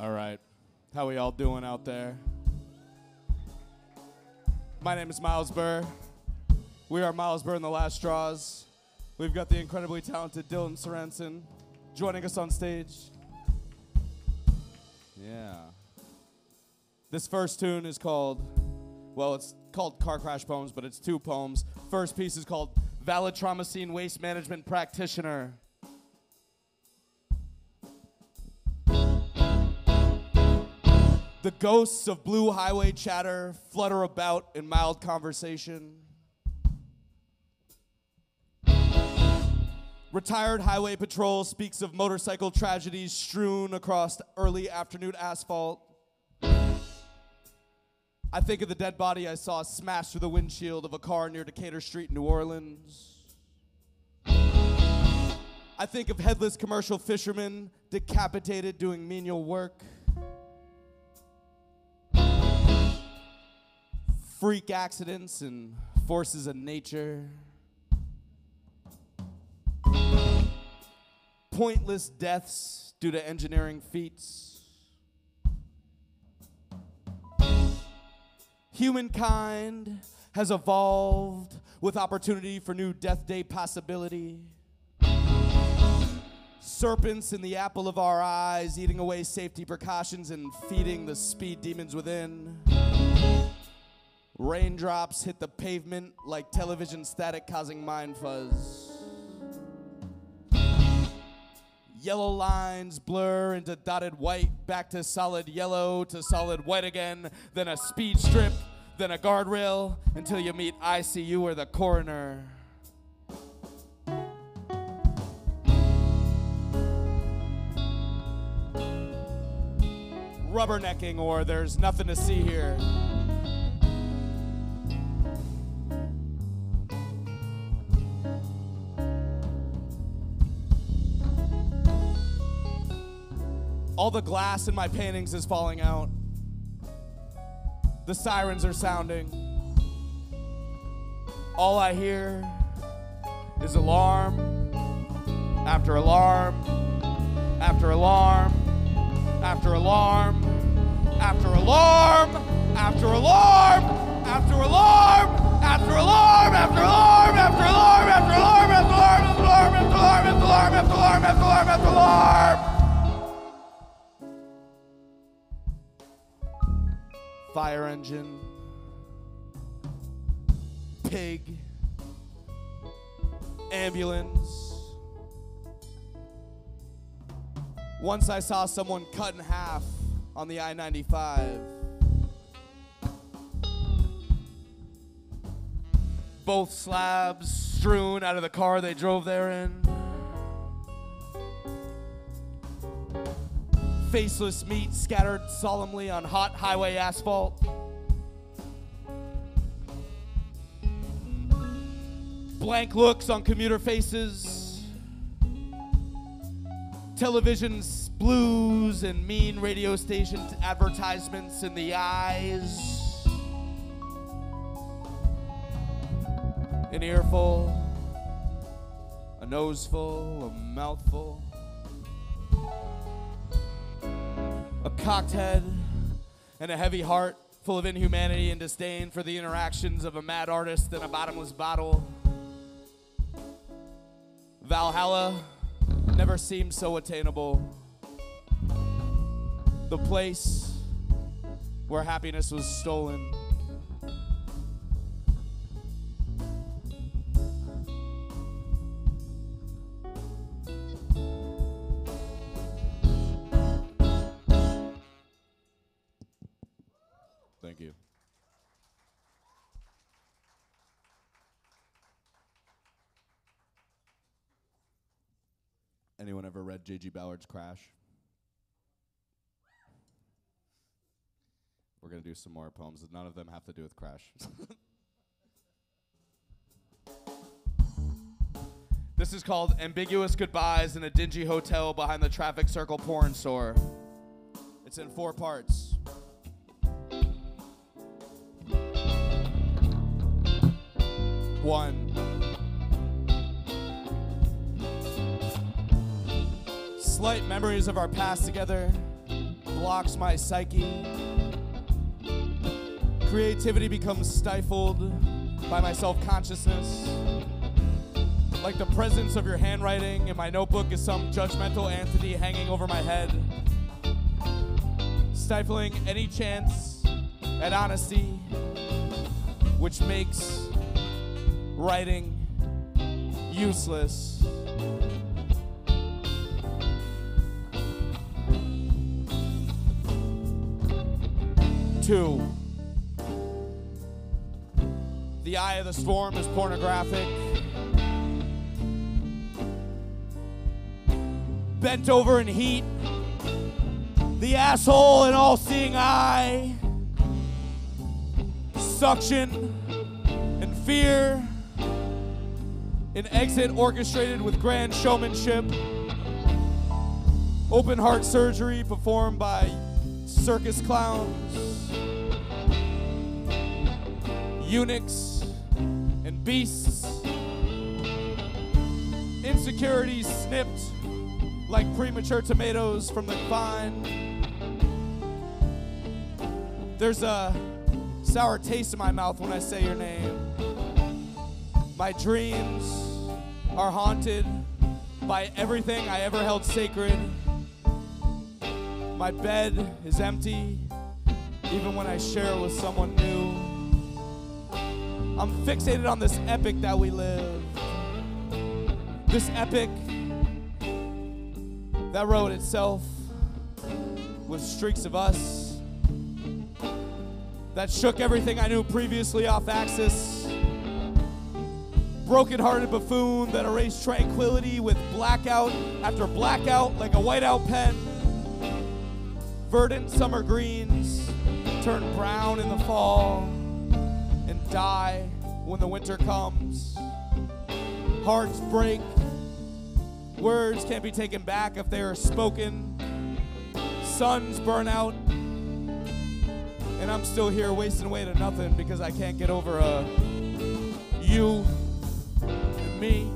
All right. How we all doing out there? My name is Myles Burr. We are Myles Burr and the Last Straws. We've got the incredibly talented Sorensen joining us on stage. Yeah. This first tune is called, well, it's called Car Crash Poems, but it's two poems. First piece is called Valid Trauma Scene Waste Management Practitioner. The ghosts of blue highway chatter flutter about in mild conversation. Retired highway patrol speaks of motorcycle tragedies strewn across early afternoon asphalt. I think of the dead body I saw smashed through the windshield of a car near Decatur Street in New Orleans. I think of headless commercial fishermen decapitated doing menial work. Freak accidents and forces of nature. Pointless deaths due to engineering feats. Humankind has evolved with opportunity for new death day possibility. Serpents in the apple of our eyes, eating away safety precautions and feeding the speed demons within. Raindrops hit the pavement like television static causing mind fuzz. Yellow lines blur into dotted white, back to solid yellow, to solid white again, then a speed strip, then a guardrail, until you meet ICU or the coroner. Rubbernecking or there's nothing to see here. All the glass in my paintings is falling out. The sirens are sounding. All I hear is alarm after alarm after alarm after alarm after alarm after alarm after alarm after alarm after alarm after alarm after alarm after alarm after alarm after alarm after alarm after alarm after alarm after alarm. Fire engine, pig, ambulance. Once I saw someone cut in half on the I-95. Both slabs strewn out of the car they drove there in. Faceless meat scattered solemnly on hot highway asphalt. Blank looks on commuter faces. Television's blues and mean radio station advertisements in the eyes. An earful, a noseful, a mouthful. A cocked head and a heavy heart full of inhumanity and disdain for the interactions of a mad artist and a bottomless bottle. Valhalla never seemed so attainable. The place where happiness was stolen. Thank you. Anyone ever read J.G. Ballard's Crash? We're going to do some more poems. None of them have to do with Crash. This is called Ambiguous Goodbyes in a Dingy Hotel Behind the Traffic Circle Porn Store. It's in 4 parts. One. Slight memories of our past together blocks my psyche. Creativity becomes stifled by my self-consciousness. Like the presence of your handwriting in my notebook is some judgmental entity hanging over my head, stifling any chance at honesty, which makes writing useless. Two, the eye of the storm is pornographic. Bent over in heat, the asshole and all-seeing eye, suction and fear, an exit orchestrated with grand showmanship, open heart surgery performed by circus clowns, eunuchs and beasts, insecurities snipped like premature tomatoes from the vine. There's a sour taste in my mouth when I say your name. My dreams are haunted by everything I ever held sacred. My bed is empty, even when I share it with someone new. I'm fixated on this epic that we live. This epic that wrote itself with streaks of us, that shook everything I knew previously off axis. Broken-hearted buffoon that erased tranquility with blackout after blackout like a whiteout pen. Verdant summer greens turn brown in the fall and die when the winter comes. Hearts break. Words can't be taken back if they are spoken. Suns burn out. And I'm still here wasting away to nothing because I can't get over you and me.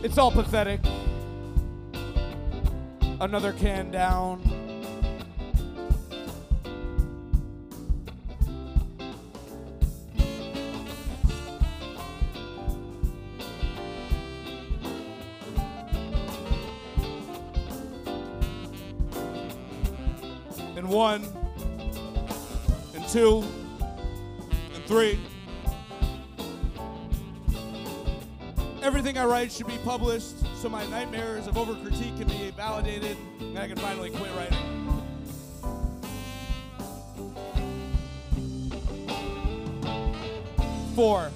It's all pathetic. Another can down. And 1, and 2, and 3. Everything I write should be published so my nightmares of over-critique can be validated and I can finally quit writing. Four.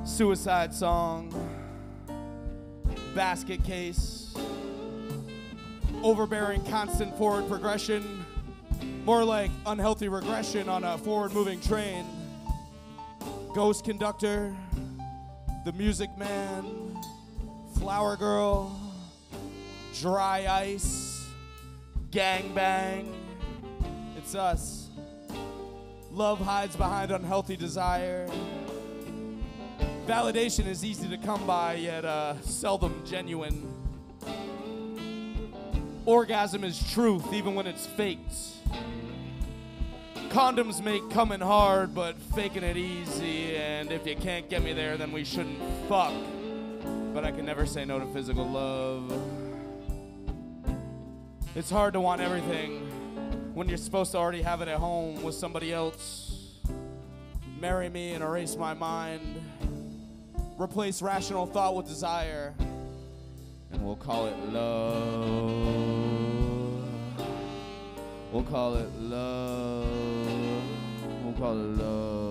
Suicide song. Basket case. Overbearing constant forward progression. More like unhealthy regression on a forward-moving train. Ghost conductor, the music man, flower girl, dry ice, gangbang. It's us. Love hides behind unhealthy desire. Validation is easy to come by, yet seldom genuine. Orgasm is truth, even when it's faked. Condoms make coming hard, but faking it easy. And if you can't get me there, then we shouldn't fuck. But I can never say no to physical love. It's hard to want everything when you're supposed to already have it at home with somebody else. Marry me and erase my mind. Replace rational thought with desire. And we'll call it love. We'll call it love. We'll call it love.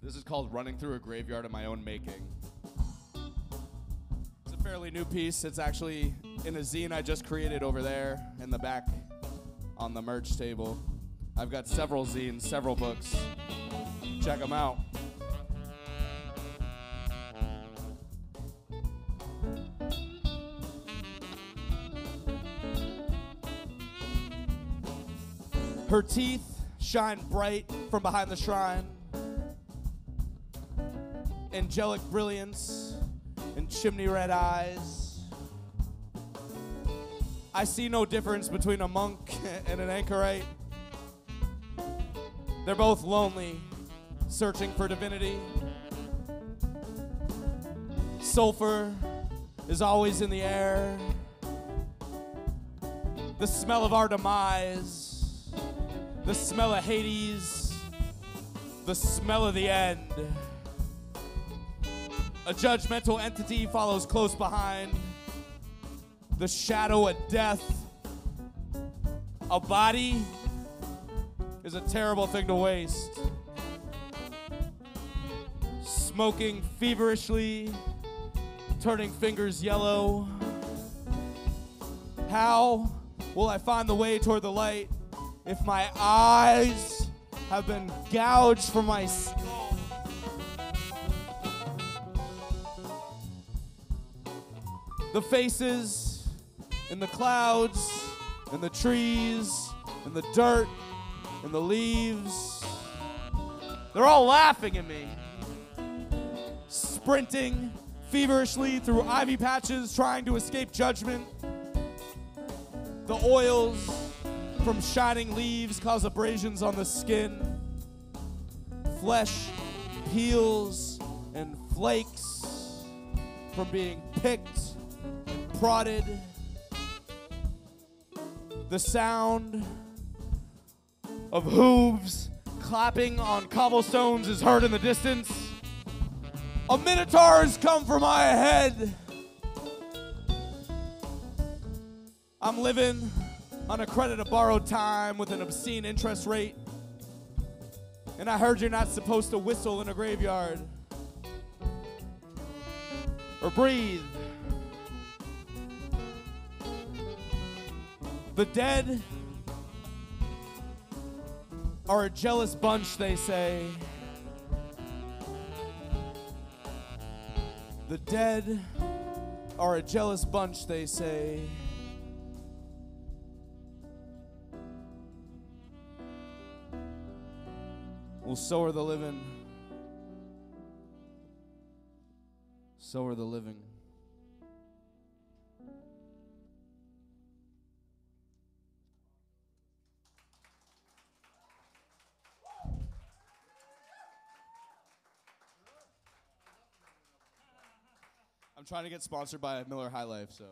This is called Running Through a Graveyard of My Own Making. It's a fairly new piece. It's actually in a zine I just created over there in the back on the merch table. I've got several zines, several books. Check them out. Her teeth shine bright from behind the shrine. Angelic brilliance and chimney red eyes. I see no difference between a monk and an anchorite. They're both lonely, searching for divinity. Sulfur is always in the air. The smell of our demise, the smell of Hades, the smell of the end. A judgmental entity follows close behind. The shadow of death. A body is a terrible thing to waste. Smoking feverishly, turning fingers yellow. How will I find the way toward the light if my eyes have been gouged from my skull? The faces in the clouds, in the trees, in the dirt, in the leaves, they're all laughing at me. Sprinting feverishly through ivy patches, trying to escape judgment. The oils from shining leaves cause abrasions on the skin. Flesh peels and flakes from being picked, prodded. The sound of hooves clapping on cobblestones is heard in the distance. A minotaur has come for my head. I'm living on a credit of borrowed time with an obscene interest rate. And I heard you're not supposed to whistle in a graveyard or breathe. The dead are a jealous bunch, they say. The dead are a jealous bunch, they say. Well, so are the living. So are the living. I'm trying to get sponsored by Miller High Life, so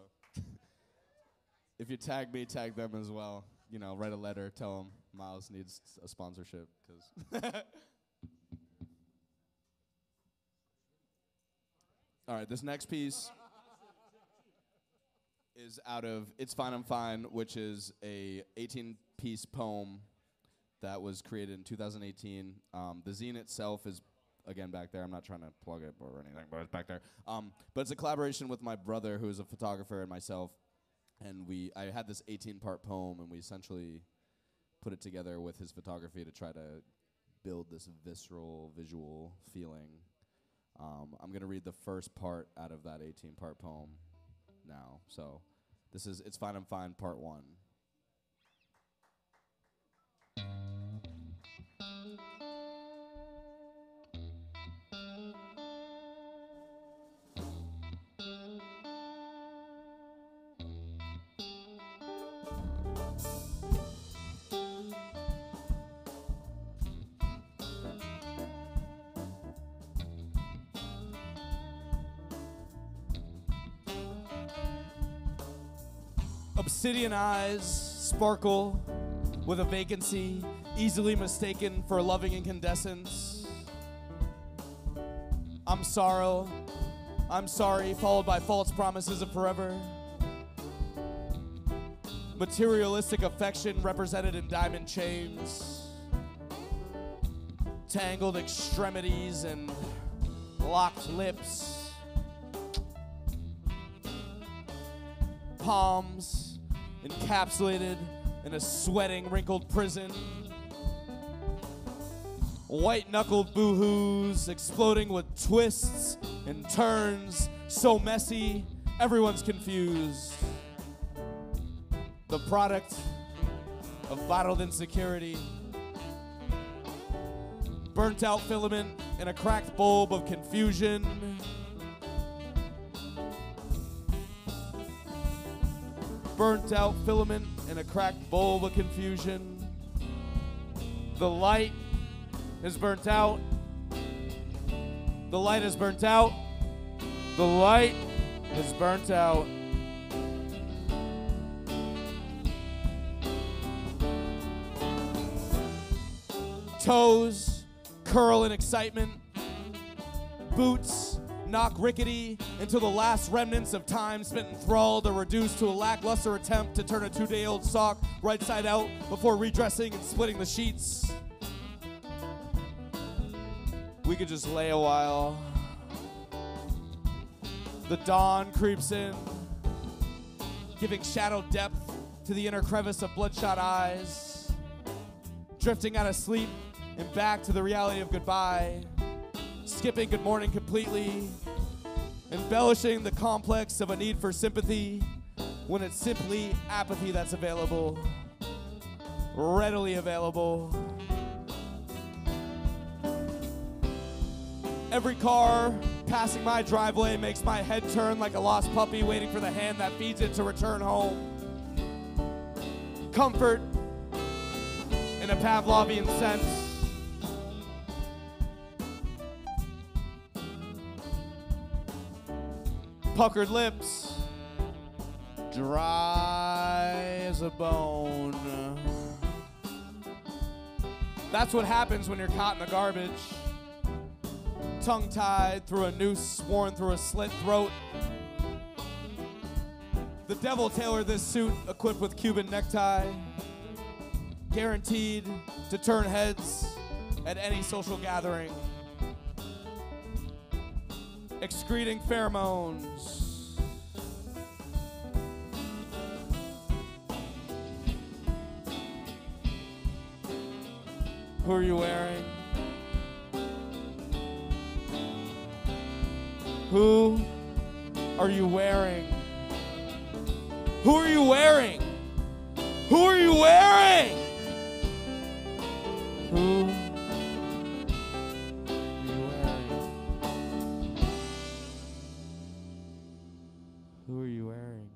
if you tag me, tag them as well. You know, write a letter, tell them Myles needs a sponsorship. All right, this next piece is out of It's Fine, I'm Fine, which is a 18-piece poem that was created in 2018. The zine itself is again back there. I'm not trying to plug it or anything, but it's back there. But it's a collaboration with my brother, who is a photographer, and myself. And I had this 18-part poem, and we essentially put it together with his photography to try to build this visceral, visual feeling. I'm going to read the first part out of that 18-part poem now. So this is It's Fine, I'm Fine, Part 1. Obsidian eyes sparkle with a vacancy, easily mistaken for loving incandescence. I'm sorry, followed by false promises of forever. Materialistic affection represented in diamond chains. tangled extremities and locked lips, palms encapsulated in a sweating, wrinkled prison, white-knuckled boo-hoos exploding with twists and turns so messy, everyone's confused. The product of bottled insecurity, burnt-out filament in a cracked bulb of confusion, burnt-out filament in a cracked bulb of confusion. The light is burnt out. The light is burnt out. The light is burnt out. Toes curl in excitement. Boots knock rickety until the last remnants of time spent enthralled are reduced to a lackluster attempt to turn a 2-day-old sock right side out before redressing and splitting the sheets. We could just lay a while. The dawn creeps in, giving shadow depth to the inner crevice of bloodshot eyes, drifting out of sleep and back to the reality of goodbye, skipping good morning completely, embellishing the complex of a need for sympathy when it's simply apathy that's available, readily available. Every car passing my driveway makes my head turn like a lost puppy waiting for the hand that feeds it to return home. Comfort in a Pavlovian sense. Puckered lips, dry as a bone. That's what happens when you're caught in the garbage. Tongue-tied through a noose worn through a slit throat. The devil tailored this suit equipped with Cuban necktie, guaranteed to turn heads at any social gathering. Excreting pheromones. Who are you wearing? Who are you wearing? Who are you wearing? Who are you wearing? Who are you wearing? Who are you wearing?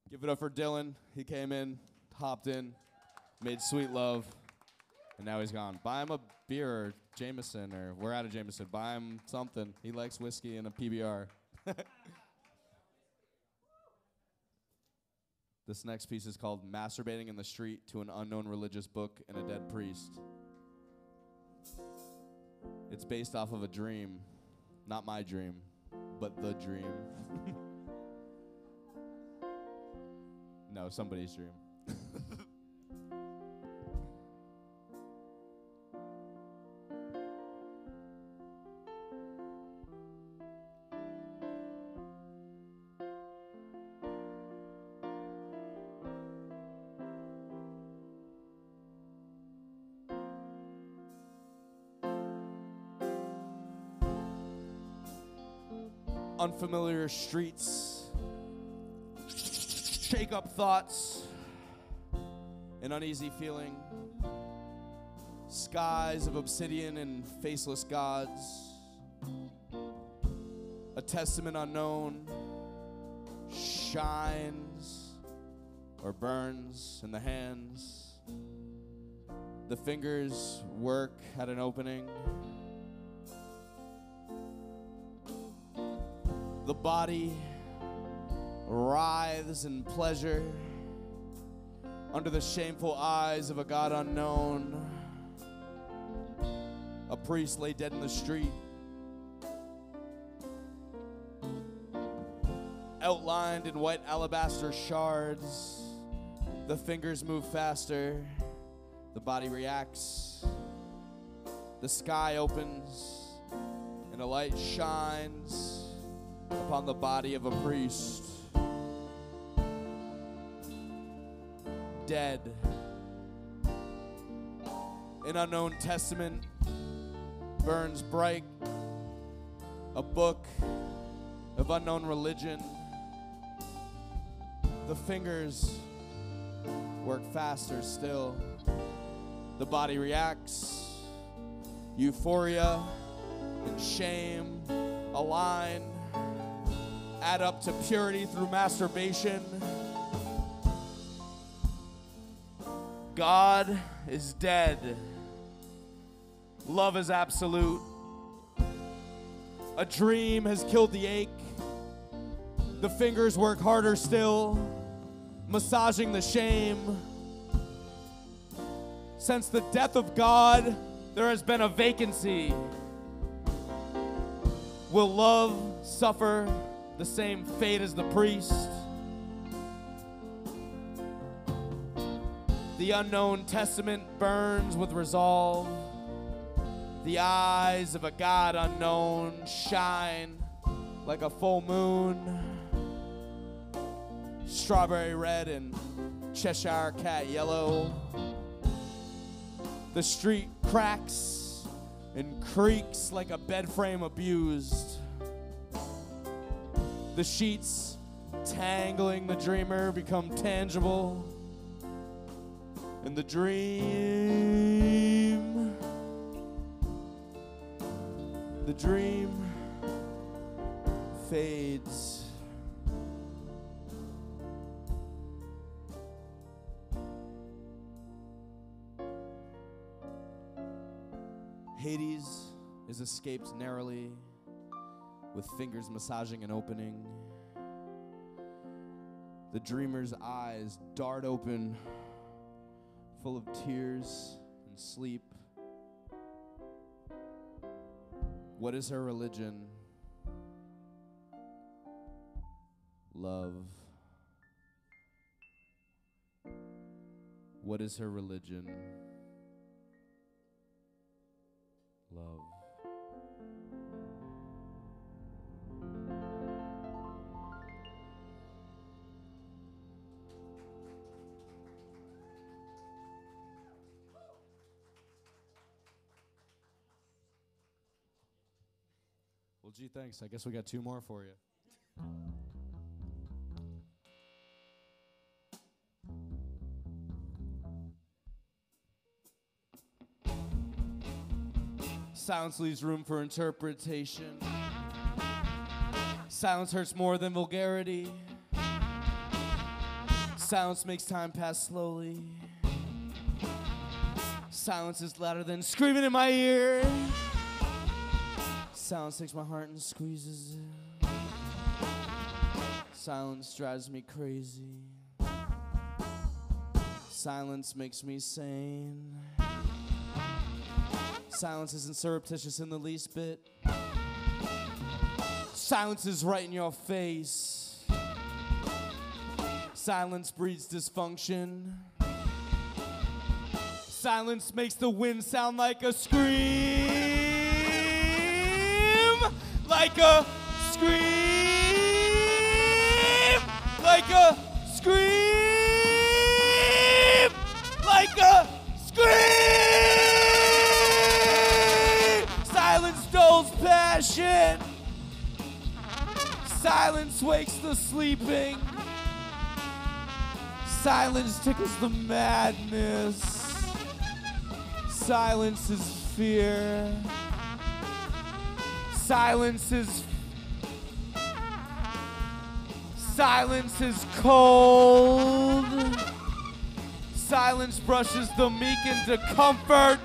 Give it up for Dylan. He came in, hopped in, made sweet love, and now he's gone. Buy him a beer or Jameson, or we're out of Jameson. Buy him something. He likes whiskey and a PBR. This next piece is called Masturbating in the Street to an Unknown Religious Book and a Dead Priest. It's based off of a dream. Not my dream, but the dream. No, somebody's dream. Unfamiliar streets, shake up thoughts, an uneasy feeling, skies of obsidian and faceless gods, a testament unknown shines or burns in the hands, the fingers work at an opening, the body writhes in pleasure under the shameful eyes of a God unknown. A priest lay dead in the street, outlined in white alabaster shards. The fingers move faster, the body reacts, the sky opens, and a light shines upon the body of a priest. Dead. An unknown testament burns bright, a book of unknown religion. The fingers work faster still. The body reacts. Euphoria and shame align, add up to purity through masturbation. God is dead. Love is absolute. A dream has killed the ache. The fingers work harder still, massaging the shame. Since the death of God, there has been a vacancy. Will love suffer the same fate as the priest? The unknown testament burns with resolve. The eyes of a God unknown shine like a full moon. Strawberry red and Cheshire cat yellow. The street cracks and creaks like a bed frame abused. The sheets tangling the dreamer become tangible. And the dream fades. Hades is escaped narrowly, with fingers massaging an opening. The dreamer's eyes dart open, full of tears and sleep. What is her religion? Love. What is her religion? Love. Well, gee, thanks. I guess we got two more for you. Silence leaves room for interpretation. Silence hurts more than vulgarity. Silence makes time pass slowly. Silence is louder than screaming in my ear. Silence takes my heart and squeezes it. Silence drives me crazy. Silence makes me sane. Silence isn't surreptitious in the least bit. Silence is right in your face. Silence breeds dysfunction. Silence makes the wind sound like a scream. Like a scream. Like a scream. Like a scream. Silence dulls passion. Silence wakes the sleeping. Silence tickles the madness. Silence is fear. Silence is cold. Silence brushes the meek into comfort.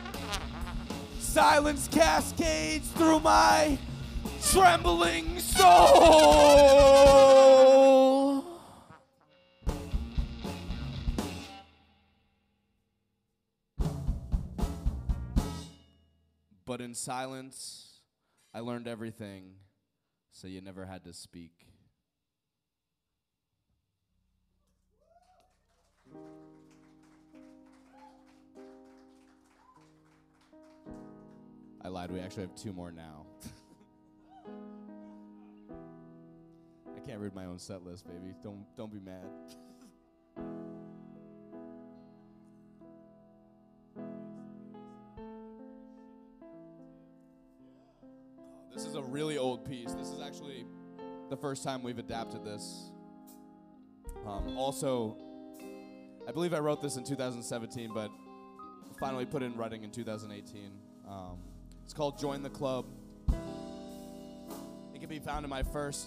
Silence cascades through my trembling soul. but in silence, I learned everything, so you never had to speak. I lied, we actually have 2 more now. I can't read my own set list, baby. Don't be mad. This is a really old piece. This is actually the first time we've adapted this. Also, I believe I wrote this in 2017, but finally put in writing in 2018. It's called Join the Club. It can be found in my first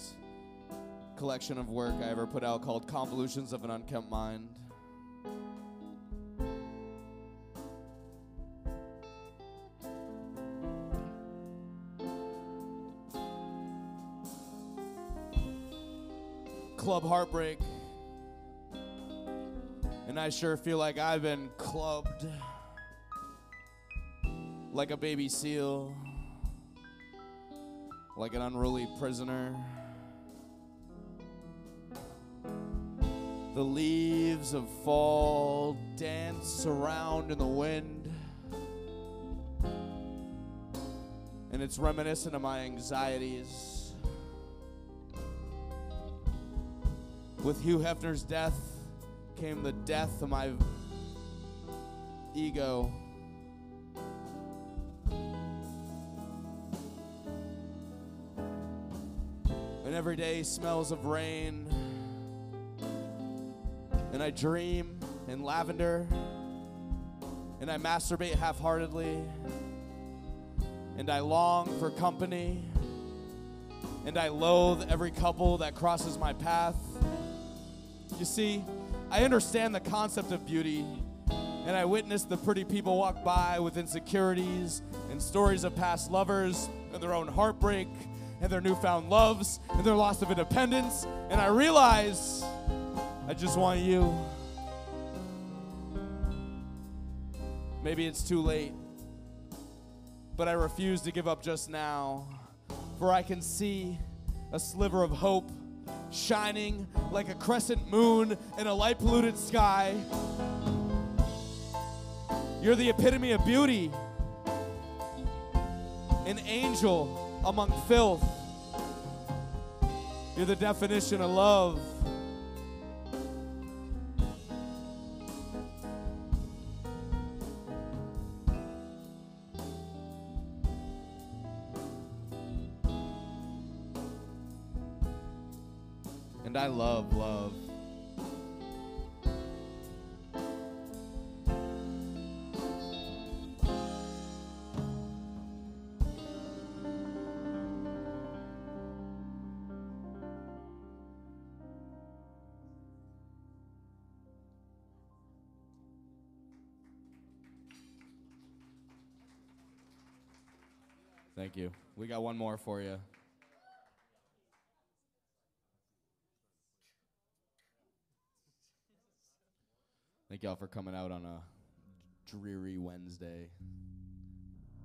collection of work I ever put out called Convolutions of an Unkempt Mind. Club heartbreak. And I sure feel like I've been clubbed like a baby seal, like an unruly prisoner. The leaves of fall dance around in the wind, and it's reminiscent of my anxieties. With Hugh Hefner's death came the death of my ego. And every day smells of rain. And I dream in lavender. And I masturbate half-heartedly. And I long for company. And I loathe every couple that crosses my path. You see, I understand the concept of beauty. And I witness the pretty people walk by with insecurities and stories of past lovers and their own heartbreak and their newfound loves and their loss of independence. And I realize I just want you. Maybe it's too late, but I refuse to give up just now, for I can see a sliver of hope shining like a crescent moon in a light-polluted sky. You're the epitome of beauty, an angel among filth. You're the definition of love. And I love love. Thank you. We got one more for you. Thank y'all for coming out on a dreary Wednesday.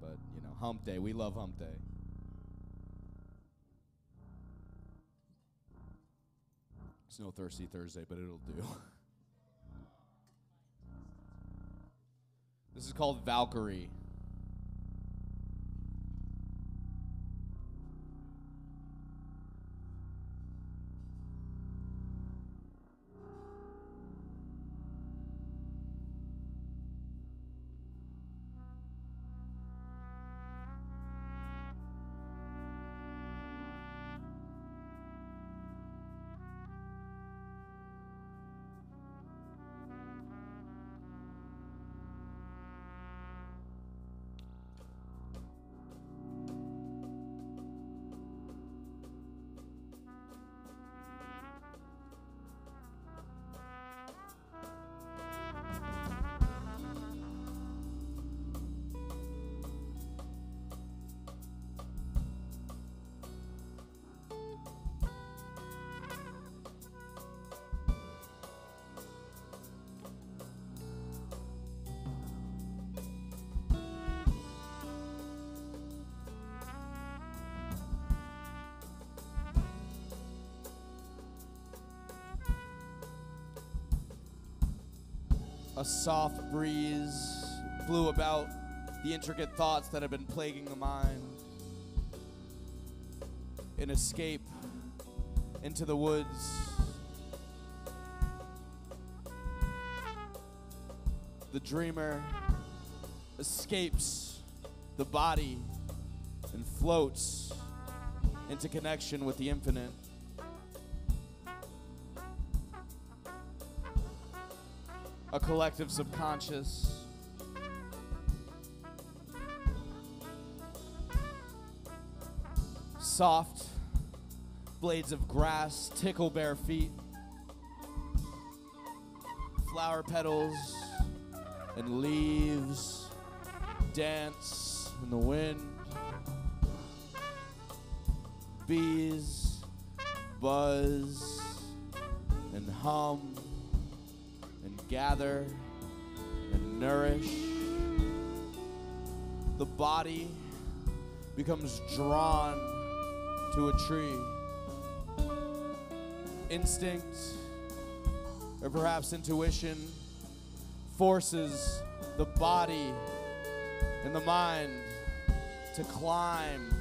But, you know, hump day. We love hump day. It's no Thirsty Thursday, but it'll do. This is called Valkyrie. A soft breeze blew about the intricate thoughts that had been plaguing the mind. An escape into the woods. The dreamer escapes the body and floats into connection with the infinite. A collective subconscious. Soft blades of grass tickle bare feet. Flower petals and leaves dance in the wind. Bees buzz and hum and gather and nourish. The body becomes drawn to a tree. Instinct, or perhaps intuition, forces the body and the mind to climb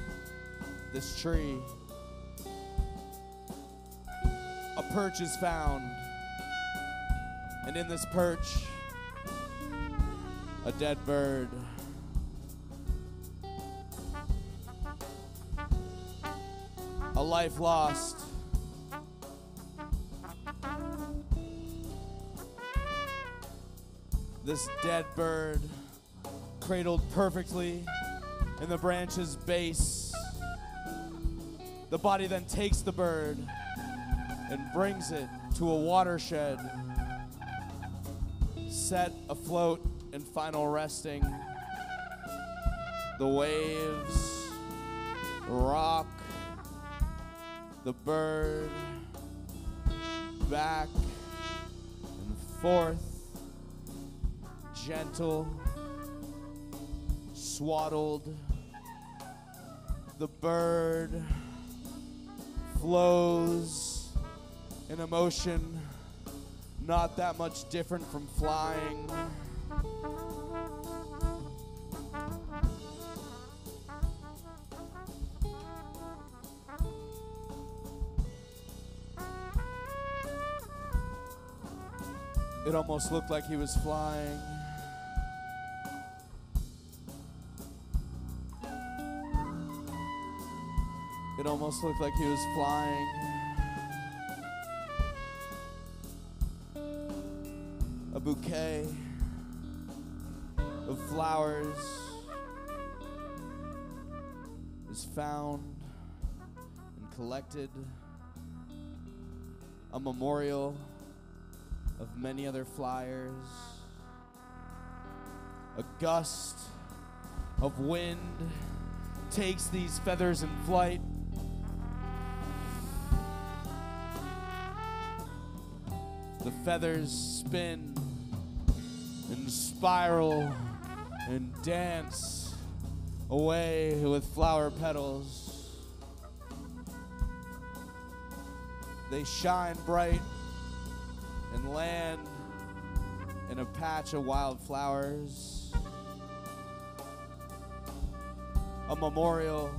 this tree. A perch is found, and in this perch, a dead bird. A life lost. This dead bird, cradled perfectly in the branch's base. The body then takes the bird and brings it to a watershed, set afloat and final resting. The waves rock the bird back and forth, gentle, swaddled. The bird flows in a motion not that much different from flying. It almost looked like he was flying. It almost looked like he was flying. A bouquet of flowers is found and collected. A memorial of many other flyers. A gust of wind takes these feathers in flight. The feathers spin and spiral and dance away with flower petals. They shine bright and land in a patch of wildflowers. A memorial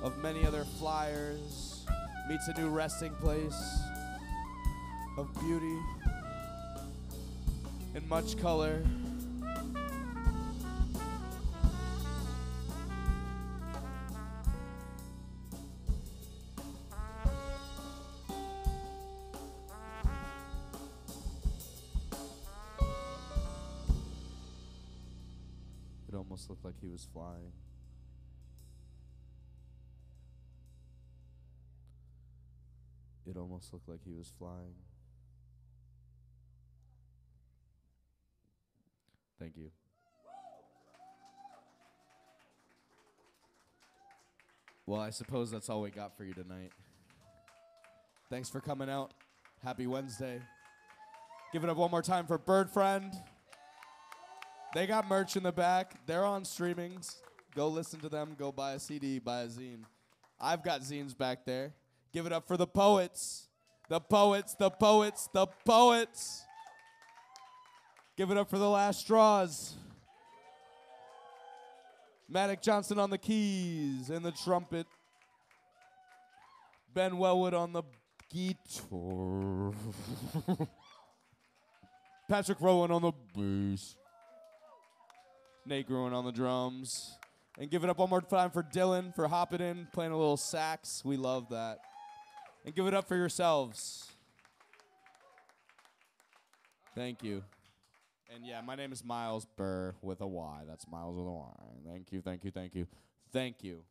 of many other flyers meets a new resting place of beauty and much color. It almost looked like he was flying. It almost looked like he was flying. Thank you. Well, I suppose that's all we got for you tonight. Thanks for coming out. Happy Wednesday. Give it up one more time for Bird Friend. They got merch in the back. They're on streamings. Go listen to them. Go buy a CD, buy a zine. I've got zines back there. Give it up for the poets. The poets, the poets, the poets. Give it up for the last straws. Maddoc Johnson on the keys and the trumpet. Ben Wellood on the guitar. Patrick Rowan on the bass. Nate Gruen on the drums. And give it up one more time for Dylan for hopping in, playing a little sax. We love that. And give it up for yourselves. Thank you. And yeah, my name is Myles Burr with a Y. That's Myles with a Y. Thank you, thank you, thank you. Thank you.